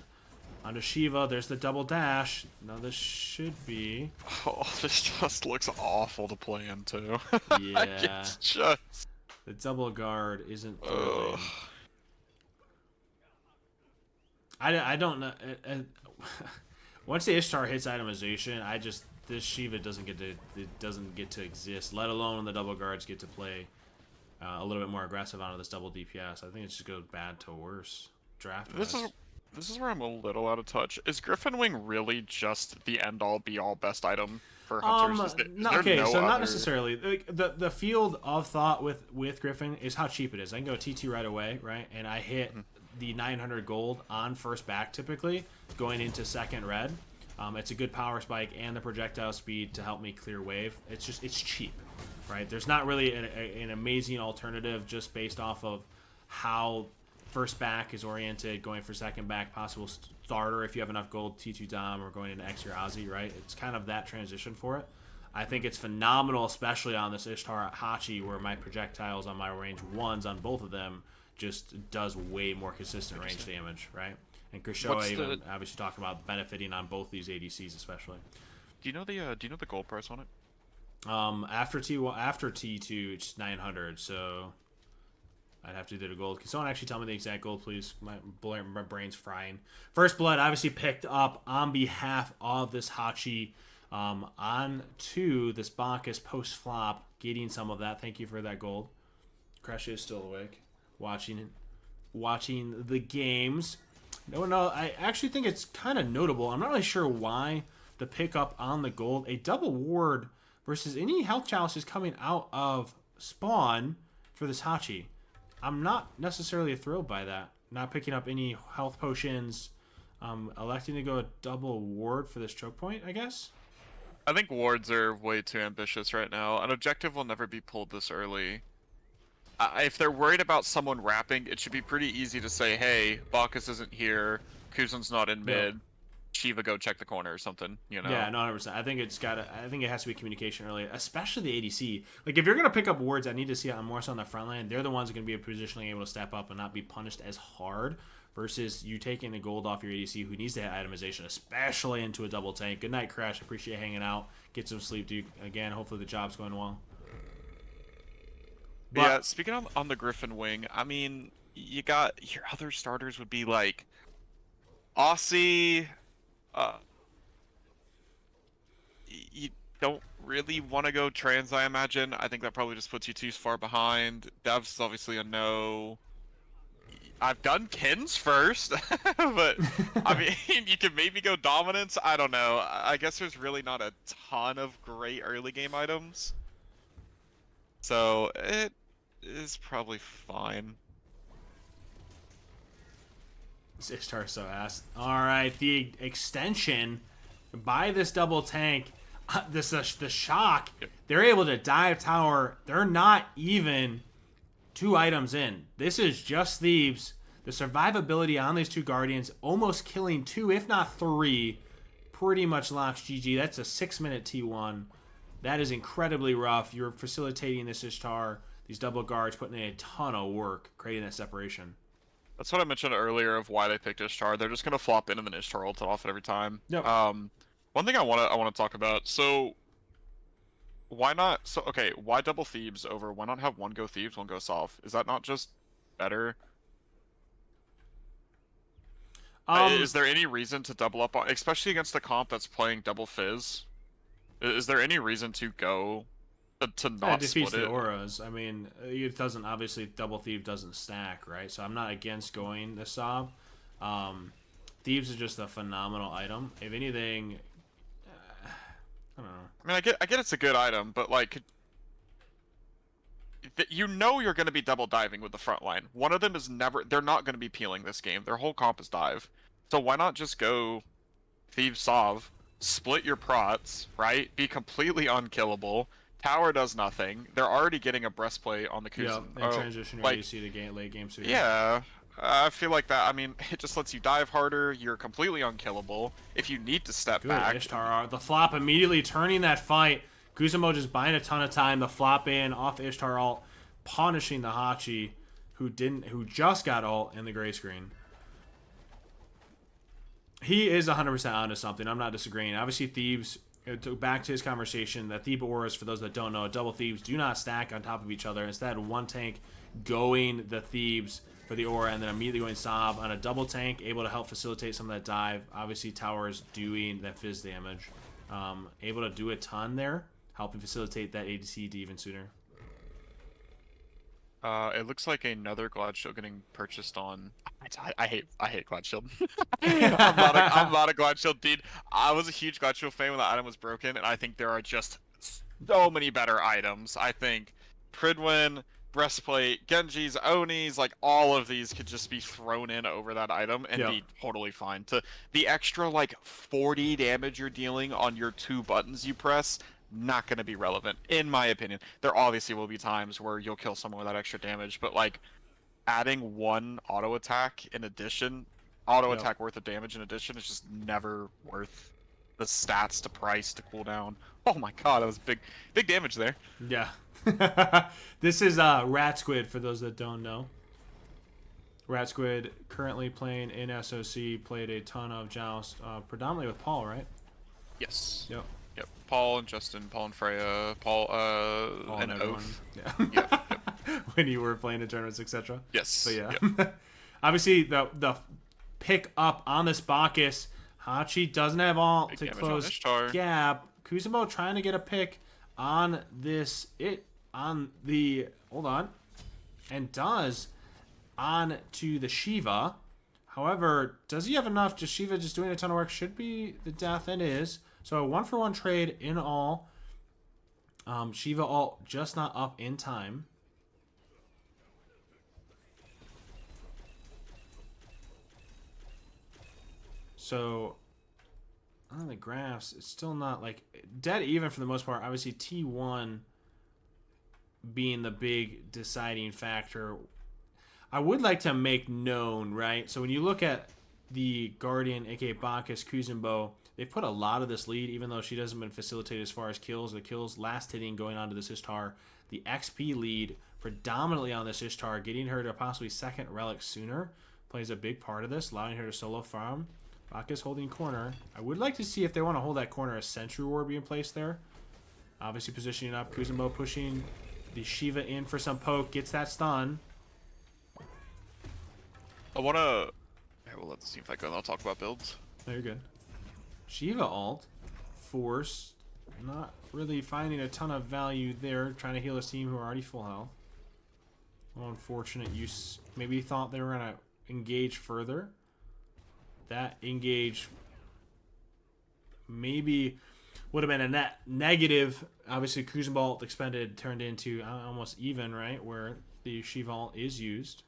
onto Shiva. There's the double dash. Now this should be. Oh, this just looks awful to play into. Yeah. It's just. The double guard isn't thrilling. I don't know. Once the Ishtar hits itemization, this Shiva doesn't get to exist. Let alone when the double guards get to play a little bit more aggressive onto this double DPS. I think it just goes bad to worse draft. This is where I'm a little out of touch. Is Griffin Wing really just the end-all, be-all best item for hunters? Not necessarily. Like, the field of thought with Griffin is how cheap it is. I can go TT right away, right, and I hit the 900 gold on first back typically, going into second red. It's a good power spike and the projectile speed to help me clear wave. It's cheap, right? There's not really an amazing alternative just based off of how first back is oriented, going for second back, possible starter if you have enough gold, T2 Dom, or going into X or Ozzy, right? It's kind of that transition for it. I think it's phenomenal, especially on this Ishtar Hachi, where my projectiles on my range 1s on both of them just does way more consistent range damage, right? And Krishoa even obviously talking about benefiting on both these ADCs, especially. Do you know the gold price on it? After T2, it's 900, so I'd have to do the gold. Can someone actually tell me the exact gold, please? My brain's frying. First Blood obviously picked up on behalf of this Hachi on to this Bacchus post-flop, getting some of that. Thank you for that gold. Crash is still awake, watching the games. No, I actually think it's kind of notable. I'm not really sure why the pickup on the gold. A double ward versus any health challenges coming out of spawn for this Hachi. I'm not necessarily thrilled by that. Not picking up any health potions. Electing to go a double ward for this choke point, I guess. I think wards are way too ambitious right now. An objective will never be pulled this early. If they're worried about someone wrapping, it should be pretty easy to say, hey, Bacchus isn't here, Kuzan's not in mid, Shiva go check the corner or something, you know? Yeah, no, 100%. I think it has to be communication early, especially the ADC. Like, if you're going to pick up wards, I need to see it more so on the front line. They're the ones that are going to be positionally able to step up and not be punished as hard versus you taking the gold off your ADC who needs to hit itemization, especially into a double tank. Good night, Crash. Appreciate hanging out. Get some sleep, dude. Again, hopefully the job's going well. But, yeah, speaking on the Griffin wing, I mean, you got your other starters would be like Aussie. You don't really want to go trans, I imagine. I think that probably just puts you too far behind. Devs is obviously a no. I've done Kins first, but I mean, you could maybe go Dominance. I don't know. I guess there's really not a ton of great early game items. So it is probably fine. Ishtar so ass. Alright, the extension by this double tank, the shock, they're able to dive tower. They're not even 2 items in. This is just Thebes. The survivability on these 2 Guardians, almost killing 2, if not 3, pretty much locks GG. That's a 6-minute T1. That is incredibly rough. You're facilitating this Ishtar, these double guards, putting in a ton of work, creating that separation. That's what I mentioned earlier of why they picked Ishtar. They're just gonna flop in and then Ishtar ult it off it every time. Yep. One thing I wanna talk about. So why not? So okay, why double Thebes over? Why not have one go Thebes, one go Sov? Is that not just better? Is there any reason to double up on, especially against the comp that's playing double Fizz? Is there any reason to go to not defeats split the it? auras. I mean, it doesn't, obviously double Thief doesn't stack, right? So I'm not against going the Sob. Thieves is just a phenomenal item. If anything, I don't know. I mean, I get it's a good item, but like, you know you're going to be double diving with the front line. One of them is never. They're not going to be peeling this game. Their whole comp is dive. So why not just go Thieves Sov, split your prots, right? Be completely unkillable. Tower does nothing. They're already getting a breastplate on the Kuzan. Yeah, and transition your AC to late game suit. Yeah, I feel like that. I mean, it just lets you dive harder. You're completely unkillable. If you need to step back. Ishtar, the flop immediately turning that fight. Kuzumo just buying a ton of time. The flop in off Ishtar ult, punishing the Hachi, who just got ult in the gray screen. He is 100% onto something. I'm not disagreeing. Obviously, Thebes. Back to his conversation, that Thebe auras, for those that don't know, double Thebes do not stack on top of each other. Instead, one tank going the Thebes for the aura and then immediately going Sob on a double tank, able to help facilitate some of that dive. Obviously, Towers doing that fizz damage. Able to do a ton there, helping facilitate that ADC to even sooner. It looks like another Glad Shield getting purchased on. I hate Glad Shield. I'm not a Glad Shield dude. I was a huge Glad Shield fan when the item was broken, and I think there are just so many better items. I think Pridwin, Breastplate, Genji's, Oni's, like all of these could just be thrown in over that item and be totally fine. To the extra like 40 damage you're dealing on your 2 buttons you press, not going to be relevant, in my opinion. There obviously will be times where you'll kill someone with that extra damage, but like adding 1 auto attack in addition, attack worth of damage in addition, is just never worth the stats to price to cooldown. Oh my god, that was big damage there. Yeah. This is Rat Squid, for those that don't know. Rat Squid currently playing in SOC, played a ton of Joust, predominantly with Paul, right? Yes. Yep. Yep. Paul and Justin, Paul and Freya, Paul and Oath. Yeah. Yep. When you were playing in tournaments, etc. Yes. But yeah. Yep. Obviously, the pick up on this Bacchus. Hachi doesn't have all to close gap. Kuzumo trying to get a pick on this. Hold on. And does on to the Shiva. However, does he have enough? Just Shiva just doing a ton of work should be the death, and is. So a 1-for-1 trade in all. Shiva ult just not up in time. So on the graphs, it's still not like dead even for the most part. Obviously, T1 being the big deciding factor. I would like to make known, right? So when you look at the Guardian, aka Bacchus, Kuzenbo, they've put a lot of this lead, even though she doesn't been facilitated as far as kills. The kills last hitting going on to this Ishtar. The XP lead predominantly on this Ishtar, getting her to possibly second relic sooner, plays a big part of this, allowing her to solo farm. Bacchus holding corner. I would like to see if they want to hold that corner, a Sentry Ward being placed there. Obviously positioning up, Kuzenbo pushing the Shiva in for some poke, gets that stun. I wanna. Yeah, we'll let the team fight go, and I'll talk about builds. No, you're good. Shiva ult. Force. Not really finding a ton of value there. Trying to heal his team who are already full health. Well, unfortunate use. Maybe he thought they were going to engage further. That engage maybe would have been a net negative. Obviously, Kuzenbo ult expended turned into almost even, right? Where the Shiva ult is used.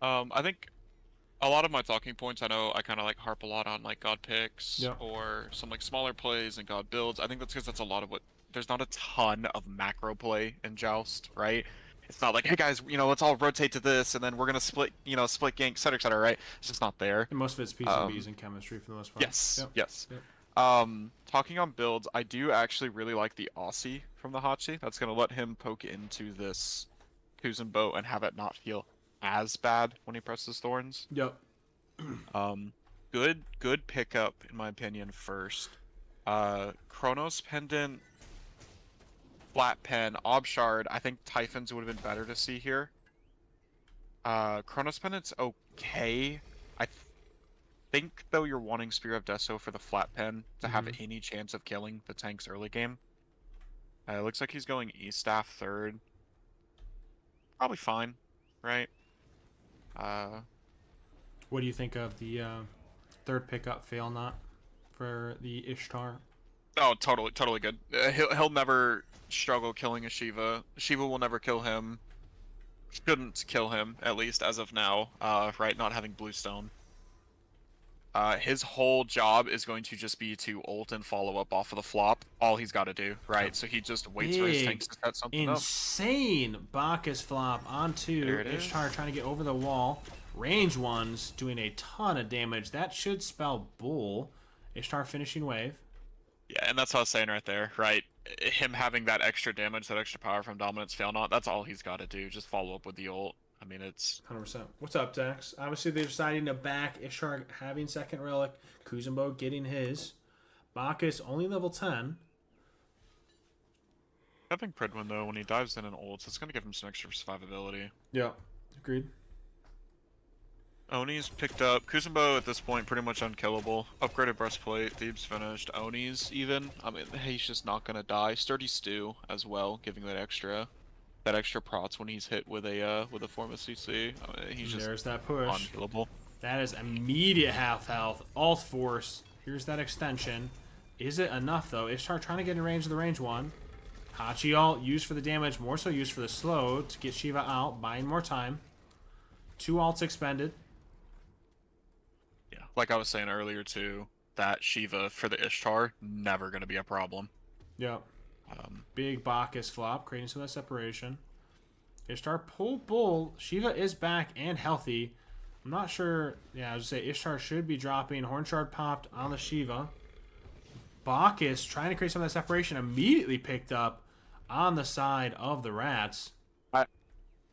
I think a lot of my talking points, I know I kind of like harp a lot on like God picks Yep. or some like smaller plays and God builds. I think that's because that's a lot of what there's not a ton of macro play in Joust, right? It's not like, hey guys, let's all rotate to this and then we're gonna split, split gank, et cetera, right? It's just not there. And most of it's P's and B's and chemistry for the most part. Yes, Yep. yes. Yep. Talking on builds, I do actually really like the Aussie from the Hachi. That's gonna let him poke into this Kuzenbo and have it not feel as bad when he presses thorns. Yep. Good pickup in my opinion first. Chronos Pendant, Flat Pen, Ob Shard, I think Typhons would have been better to see here. Chronos Pendant's okay. I think though you're wanting Spear of Deso for the Flat Pen to have any chance of killing the tanks early game. It looks like he's going E-Staff third. Probably fine, right? What do you think of the third pickup fail not for the Ishtar? Oh, totally good. He'll never struggle killing a Shiva. Shiva will never kill him. Shouldn't kill him, at least as of now. Right, not having Bluestone. His whole job is going to just be to ult and follow up off of the flop. All he's got to do, right? So he just waits for his tanks to set something up. Insane Bacchus flop onto Ishtar trying to get over the wall. Range ones doing a ton of damage. That should spell bull. Ishtar finishing wave. Yeah, and that's what I was saying right there, right? Him having that extra damage, that extra power from Dominance Fail Not, that's all he's got to do. Just follow up with the ult. I mean, it's 100%. What's up, Dex? Obviously, they're deciding to back Ishtar having second relic. Kuzenbo getting his. Bacchus only level 10. I think Pridwin, though, when he dives in and ults, it's going to give him some extra survivability. Yeah, agreed. Oni's picked up. Kuzenbo at this point pretty much unkillable. Upgraded breastplate. Thebes finished. Oni's even. I mean, he's just not gonna die. Sturdy Stew as well, giving that extra prots when he's hit with a form of CC. I mean, he's just there's that push. unkillable. That is immediate half health. Alt force. Here's that extension. Is it enough though? Ishtar trying to get in range of the range one. Hachi ult used for the damage, more so used for the slow to get Shiva out, buying more time. 2 ults expended. Yeah, like I was saying earlier too, that Shiva for the Ishtar never gonna be a problem. Yep. Big Bacchus flop, creating some of that separation. Ishtar pull bull. Shiva is back and healthy. I'm not sure. Yeah, I was gonna say Ishtar should be dropping. Horn Shard popped on the Shiva. Bacchus trying to create some of that separation, immediately picked up on the side of the Rats.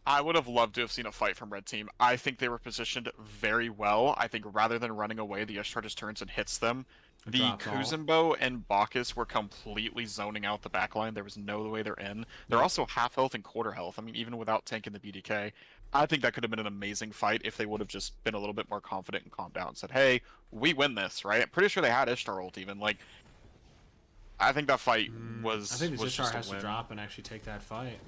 I would have loved to have seen a fight from Red Team. I think they were positioned very well. I think rather than running away, the Ishtar just turns and hits them. The Kuzenbo and Bacchus were completely zoning out the backline. There was no way they're in. They're also half health and quarter health. I mean, even without tanking the BDK. I think that could have been an amazing fight if they would have just been a little bit more confident and calmed down and said, hey, we win this, right? I'm pretty sure they had Ishtar ult even. Like, I think that fight was. I think the Ishtar just has to drop and actually take that fight.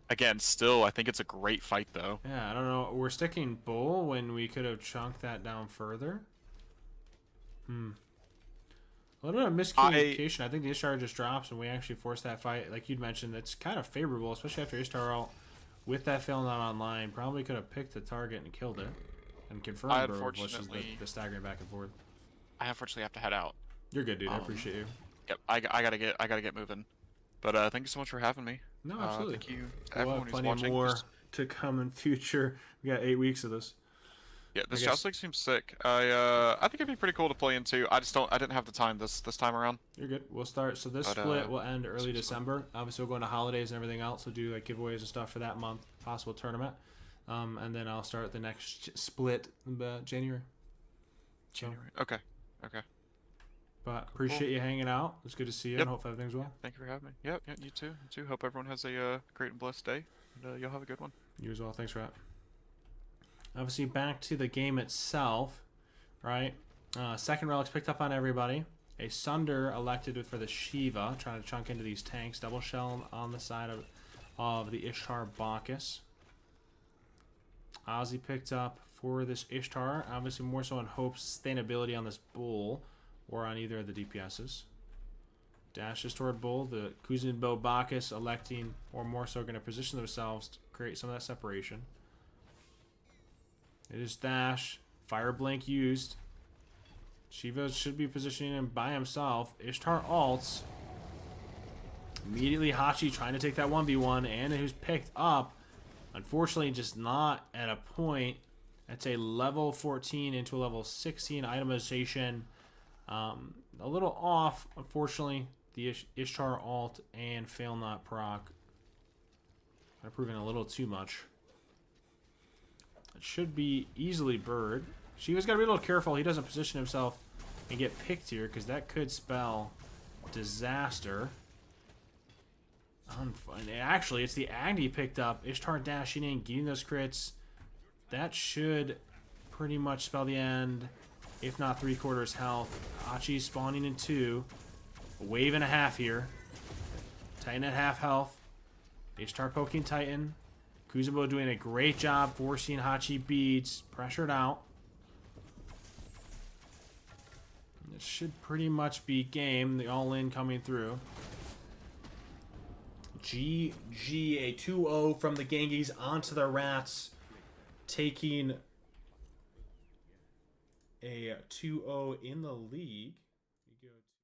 Again, still, I think it's a great fight, though. Yeah, I don't know. We're sticking bull when we could have chunked that down further. A little bit of miscommunication. I think the Ishtar just drops and we actually force that fight. Like you'd mentioned, that's kind of favorable, especially after Ishtar ult with that fail not online. Probably could have picked the target and killed it. And confirmed Bro, which is the staggering back and forth. I unfortunately have to head out. You're good, dude. I appreciate you. Yep, I gotta get moving. But thank you so much for having me. No, absolutely. Thank you to everyone who's watching. More to come in future. We got 8 weeks of this. Yeah, this Joust League seems sick. I think it'd be pretty cool to play into. I didn't have the time this time around. You're good. We'll start. So this split will end early December. Obviously, we'll go into holidays and everything else. We'll do like giveaways and stuff for that month, possible tournament, and then I'll start the next split January. January. Okay. But appreciate you hanging out. It's good to see you, and hope everything's well. Thank you for having me. Yep, you too. You too. Hope everyone has a great and blessed day, and you'll have a good one. You as well. Thanks for that. Obviously, back to the game itself, right? Second relic's picked up on everybody. A Sunder elected for the Shiva, trying to chunk into these tanks. Double shell on the side of the Ishtar Bacchus. Ozzy picked up for this Ishtar, obviously more so in hopes sustainability on this Bull, or on either of the DPSs. Dashes toward Bull, the Kuzenbo Bacchus electing, or more so going to position themselves to create some of that separation. It is Dash. Fire Blink used. Shiva should be positioning him by himself. Ishtar ults. Immediately Hachi trying to take that 1v1, and who's picked up. Unfortunately, just not at a point. That's a level 14 into a level 16 itemization. A little off, unfortunately. The Ishtar alt and fail not proc. Kind of proving a little too much. It should be easily bird. Shiva's got to be a little careful he doesn't position himself and get picked here, because that could spell disaster. Actually, it's the Agni picked up. Ishtar dashing in, getting those crits. That should pretty much spell the end, if not 3/4 health. Achi spawning in 2. A wave and a half here. Titan at half health. Ishtar poking Titan. Kuzenbo doing a great job forcing Hachi beads. Pressured out. This should pretty much be game. The all-in coming through. GG, a 2-0 from the Gangies onto the Rats. Taking a 2-0 in the league.